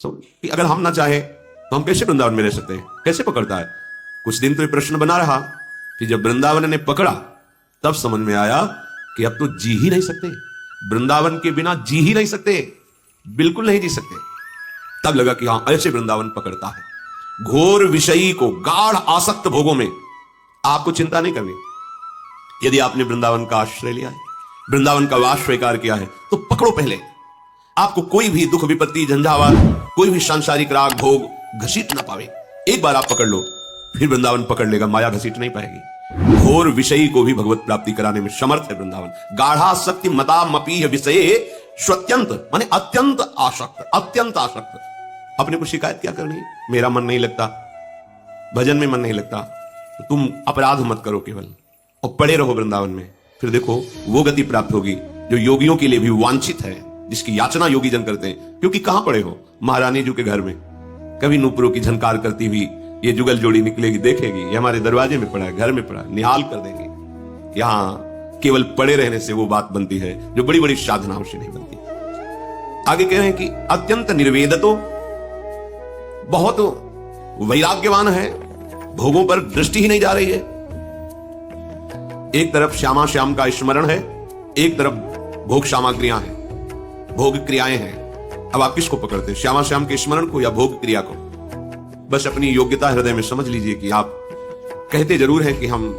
कि अगर हम ना चाहे तो हम कैसे वृंदावन में रह सकते हैं, कैसे पकड़ता है। कुछ दिन तो ये प्रश्न बना रहा कि जब वृंदावन ने पकड़ा तब समझ में आया कि अब तो जी ही नहीं सकते, वृंदावन के बिना जी ही नहीं सकते, बिल्कुल नहीं जी सकते। तब लगा कि हां ऐसे वृंदावन पकड़ता है। घोर विषयी को गाढ़ आसक्त भोगों में आपको चिंता नहीं करनी। यदि आपने वृंदावन का आश्रय लिया है, वृंदावन का वास स्वीकार किया है, तो पकड़ो पहले। आपको कोई भी दुख विपत्ति झंझावात, कोई भी सांसारिक राग भोग घसीट ना पावे। एक बार आप पकड़ लो, फिर वृंदावन पकड़ लेगा, माया घसीट नहीं पाएगी। घोर विषयी को भी भगवत प्राप्ति कराने में समर्थ है वृंदावन। गाढ़ा शक्ति मता मपीह विषय स्वत्यंत, माने अत्यंत आसक्त, अत्यंत आसक्त। अपने को शिकायत क्या करनी, मेरा मन नहीं लगता, भजन में मन नहीं लगता, तो तुम अपराध मत करो केवल, और पड़े रहो वृंदावन में। फिर देखो वो गति प्राप्त होगी जो योगियों के लिए भी वांछित है, जिसकी याचना योगी जन करते हैं। क्योंकि कहां पड़े हो, महारानी जी के घर में। कभी नूपुरों की झनकार करती हुई ये जुगल जोड़ी निकलेगी, देखेगी ये हमारे दरवाजे में पड़ा है, घर में पड़ा, निहाल कर देगी। यहां केवल पड़े रहने से वो बात बनती है जो बड़ी बड़ी साधनाओं से नहीं बनती। आगे कह रहे हैं कि अत्यंत निर्वेदतो, बहुत वैराग्यवान है, भोगों पर दृष्टि ही नहीं जा रही है। एक तरफ श्यामा श्याम का स्मरण है, एक तरफ भोग सामग्रियां हैं, भोग क्रियाएं हैं। अब आप किसको पकड़ते हैं, श्यामा श्याम के स्मरण को या भोग क्रिया को? बस अपनी योग्यता हृदय में समझ लीजिए कि आप कहते जरूर हैं कि हम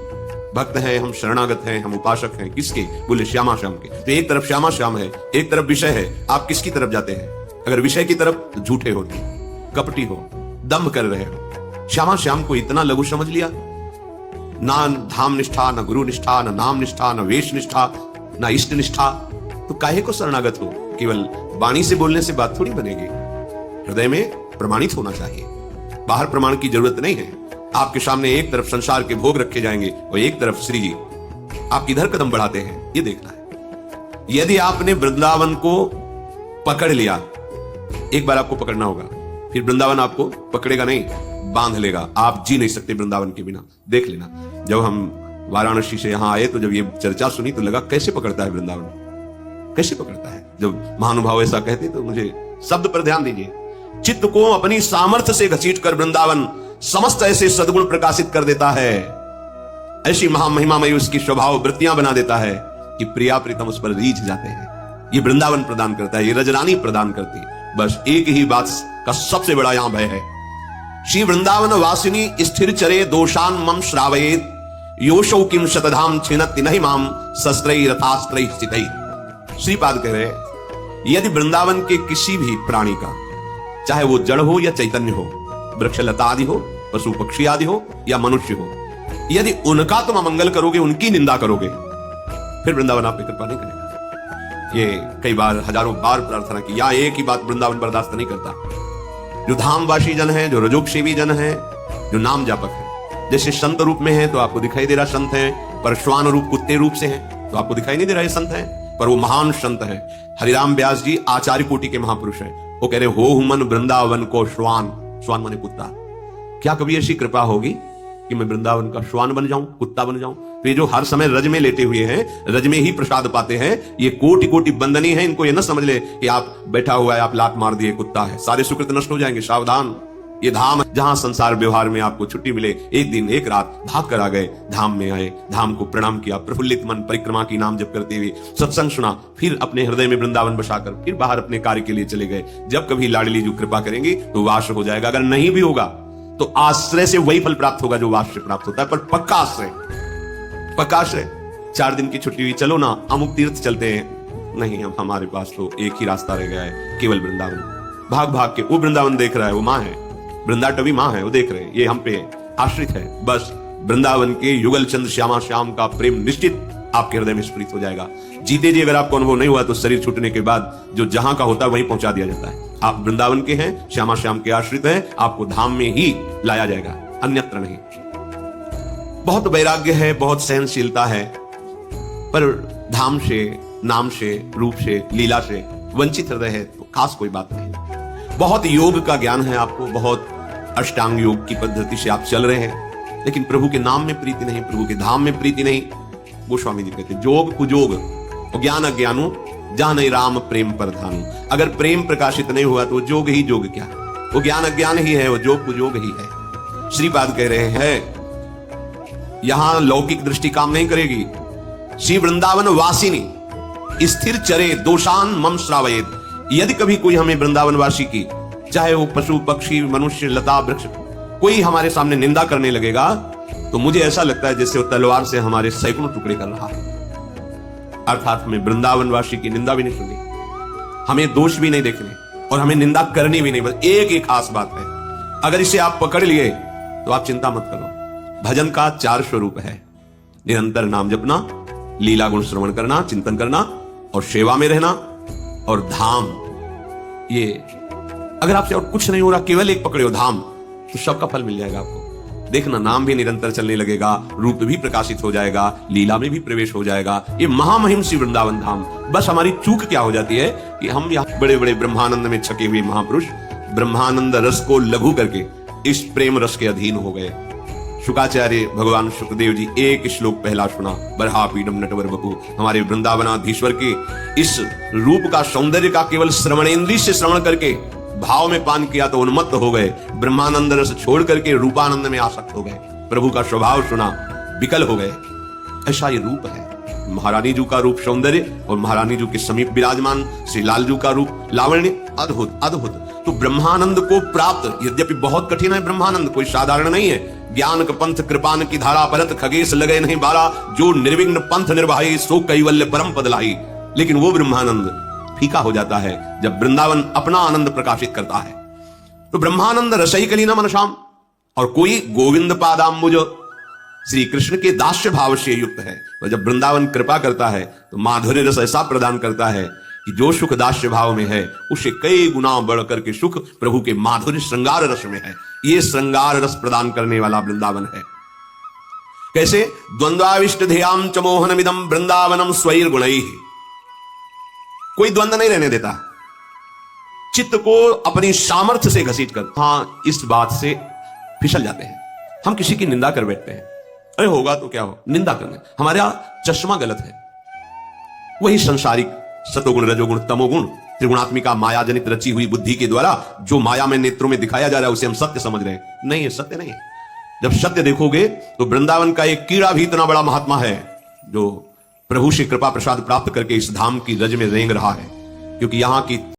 भक्त हैं, हम शरणागत हैं, हम उपासक हैं। किसके? बोले श्यामा श्याम के। तो एक तरफ श्यामा श्याम है, एक तरफ विषय है। आप किसकी तरफ जाते हैं? अगर विषय की तरफ तो झूठे हो, कपटी हो, दम्भ कर रहे हो। श्यामा श्याम को इतना लघु समझ लिया, ना धाम निष्ठा, न गुरु निष्ठा, न नाम निष्ठा, न वेश निष्ठा, न इष्ट निष्ठा। तो काहे को शरणागत हो? केवल वाणी से बोलने से बात थोड़ी बनेगी, हृदय में प्रमाणित होना चाहिए। बाहर प्रमाण की जरूरत नहीं है। आपके सामने एक तरफ संसार के भोग रखे जाएंगे और एक तरफ श्री जी। आप किधर कदम बढ़ाते हैं ये देखना है। यदि आपने वृंदावन को पकड़ लिया, एक बार आपको पकड़ना होगा, फिर वृंदावन आपको पकड़ेगा नहीं, बांध लेगा। आप जी नहीं सकते वृंदावन के बिना। देख लेना, जब हम वाराणसी से यहां आए तो जब ये चर्चा सुनी तो लगा कैसे पकड़ता है वृंदावन, कैसे पकड़ता है। जब महानुभाव ऐसा कहते तो मुझे शब्द पर ध्यान दीजिए। चित्त को अपनी सामर्थ्य से घसीट कर वृंदावन समस्त ऐसे सद्गुण प्रकाशित कर देता है, ऐसी महामहिमामयी उसकी स्वभाव वृत्तियां बना देता है कि प्रिया प्रीतम उस पर रीझ जाते हैं। ये वृंदावन प्रदान करता है, ये रजरानी प्रदान करती है। बस एक ही बात का सबसे बड़ा यहां भय है। श्री वृंदावन वासिनी स्थिर चरे दोषान मम श्रावयेत, योशौ किम शतधाम छिनत्ति नहीं माम शस्त्रैः रथास्त्रैः स्थितैः। श्रीपाद कह रहे, यदि वृंदावन के किसी भी प्राणी का, चाहे वो जड़ हो या चैतन्य हो, वृक्ष लता आदि हो, पशु पक्षी आदि हो या मनुष्य हो, यदि उनका तुम अमंगल करोगे, उनकी निंदा करोगे, फिर वृंदावन आप पे कृपा नहीं करेगा। ये कई बार, हजारों बार प्रार्थना की, या एक ही बात वृंदावन बर्दाश्त नहीं करता। जो धामवासी जन है, जो रजोक्षेवी जन है, जो नाम जापक है, जैसे संत रूप में है तो आपको दिखाई दे रहा संत है, पर श्वान रूप कुत्ते रूप से है तो आपको दिखाई नहीं दे रहा है संत है, पर वो महान संत है। हरिराम व्यास जी आचार्य कोटि के महापुरुष हैं। वो कह रहे, हो हुमन वृंदावन को श्वान, श्वान माने कुत्ता। क्या कभी ऐसी कृपा होगी कि मैं वृंदावन का श्वान बन जाऊं, कुत्ता बन जाऊं? तो ये जो हर समय रज में लेटे हुए हैं, रज में ही प्रसाद पाते हैं, ये कोटि कोटि बंदनी है। इनको ये न समझ ले कि आप बैठा हुआ है, आप लात मार दिए, कुत्ता है, सारे सुकृत नष्ट हो जाएंगे, सावधान। ये धाम जहां संसार व्यवहार में आपको छुट्टी मिले, एक दिन एक रात भाग कर आ गए, धाम में आए, धाम को प्रणाम किया, प्रफुल्लित मन परिक्रमा की नाम जप करते हुए सत्संग सुना, फिर अपने हृदय में वृंदावन बसाकर फिर बाहर अपने कार्य के लिए चले गए। जब कभी लाडली जो कृपा करेंगी तो वास हो जाएगा। अगर नहीं भी होगा तो आश्रय से वही फल प्राप्त होगा जो वास से प्राप्त होता है, पर पक्का आश्रय, पक्का आश्रय। 4 दिन की छुट्टी हुई, चलो ना अमुक तीर्थ चलते हैं, नहीं हम हमारे पास तो एक ही रास्ता रह गया है, केवल वृंदावन। भाग भाग के वो वृंदावन देख रहा है, वो माँ है, वृंदाटवी माँ है, वो देख रहे हैं, ये हम पे आश्रित है। बस वृंदावन के युगल चंद्र श्यामा श्याम का प्रेम निश्चित आपके हृदय में स्फुरित हो जाएगा। जीते जी अगर आपको अनुभव नहीं हुआ तो शरीर छूटने के बाद जो जहां का होता है वहीं पहुंचा दिया जाता है। आप वृंदावन के हैं, श्यामा श्याम के आश्रित हैं, आपको धाम में ही लाया जाएगा, अन्यत्र नहीं। बहुत वैराग्य है, बहुत सहनशीलता है, पर धाम से, नाम से, रूप से, लीला से वंचित हृदय है तो खास कोई बात नहीं। बहुत योग का ज्ञान है आपको, बहुत अष्टांग योग की पद्धति से आप चल रहे हैं, लेकिन प्रभु के नाम में प्रीति नहीं, प्रभु के धाम में प्रीति नहीं। गोस्वामी जी कहते, जोग कुजोग, ज्ञान अज्ञानो जहां नहीं राम प्रेम पर धानु। अगर प्रेम प्रकाशित नहीं हुआ तो जोग ही जोग क्या है, वो ज्ञान अज्ञान ही है, वो जोग कुजोग ही है। श्रीपाद कह रहे हैं यहां लौकिक दृष्टि काम नहीं करेगी। श्री वृंदावन वासिनी स्थिर चरे दोषान मम श्रावयेद। यदि कभी कोई हमें वृंदावन वासी की, चाहे वो पशु पक्षी मनुष्य लता वृक्ष, कोई हमारे सामने निंदा करने लगेगा तो मुझे ऐसा लगता है जैसे वो तलवार से हमारे सैकड़ों टुकड़े कर रहा है। अर्थात हमें वृंदावन वासी की निंदा भी नहीं सुननी, हमें दोष भी नहीं देखने और हमें निंदा करनी भी नहीं। बस एक एक खास बात है, अगर इसे आप पकड़ लिए तो आप चिंता मत करो। भजन का 4 स्वरूप है, निरंतर नाम जपना, लीला गुण श्रवण करना, चिंतन करना और सेवा में रहना और धाम। ये अगर आपसे और कुछ नहीं हो रहा, केवल एक पकड़े हो धाम, तो सबका फल मिल जाएगा आपको। देखना नाम भी निरंतर चलने लगेगा, रूप भी प्रकाशित हो जाएगा, लीला में भी प्रवेश हो जाएगा। ये महामहिम श्री वृंदावन धाम। बस हमारी चूक क्या हो जाती है कि हम यहाँ बड़े बड़े ब्रह्मानंद में छके हुए महापुरुष ब्रह्मानंद रस को लघु करके इस प्रेम रस के अधीन हो गए। शुकाचार्य भगवान शुकदेव जी एक श्लोक पहला सुना, बरहा पीडम नटवर बपू। हमारे वृंदावनाधीश्वर के इस रूप का, सौंदर्य का केवल श्रवणेन्द्रिय से श्रवण करके भाव में पान किया तो उन्मत्त हो गए, ब्रह्मानंद रस छोड़ करके रूपानंद में आसक्त हो गए। प्रभु का स्वभाव सुना, विकल हो गए। ऐसा ये रूप है। महारानी जी का रूप सौंदर्य और महारानी जी के समीप विराजमान श्री लालजू का रूप लावण्य, अद्भुत अद्भुत। तो ब्रह्मानंद को प्राप्त, यद्यपि बहुत कठिन है ब्रह्मानंद, कोई साधारण नहीं है। ज्ञान का पंथ कृपान की धारा परत, खगेश लगे नहीं बारा, जो निर्विघ्न पंथ निर्वाही सो कैवल्य परम पद लाई। लेकिन वो ब्रह्मानंद फीका हो जाता है जब वृंदावन अपना आनंद प्रकाशित करता है। तो ब्रह्मानंद रसई कलीना मनशाम, और कोई गोविंद पादाम्बुज श्री कृष्ण के दास्य भाव से युक्त है। तो जब वृंदावन कृपा करता है तो माधुर्य रस ऐसा प्रदान करता है कि जो सुख दास्य भाव में है उससे कई गुना बढ़कर के सुख प्रभु के माधुर्य श्रृंगार रस में है। ये श्रृंगार रस प्रदान करने वाला वृंदावन है। कैसे? द्वंद्वाविष्ट ध्येयाम च मोहनमिदं वृंदावनम स्वैर गुणैः। कोई द्वंद्व नहीं रहने देता, चित्त को अपनी सामर्थ्य से घसीट कर। हाँ, इस बात से फिसल जाते हैं, हम किसी की निंदा कर बैठते हैं। अरे होगा तो क्या हो, निंदा करने हमारा चश्मा गलत है। वही संसारिक सतोगुण रजोगुण तमोगुण त्रिगुणात्मिका माया जनित रची हुई बुद्धि के द्वारा जो माया में नेत्रों में दिखाया जा रहा है उसे हम सत्य समझ रहे हैं। नहीं, ये सत्य नहीं है। जब सत्य देखोगे तो वृंदावन का एक कीड़ा भी इतना बड़ा महात्मा है जो प्रभु से कृपा प्रसाद प्राप्त करके इस धाम की रज में रेंग रहा है, क्योंकि यहां की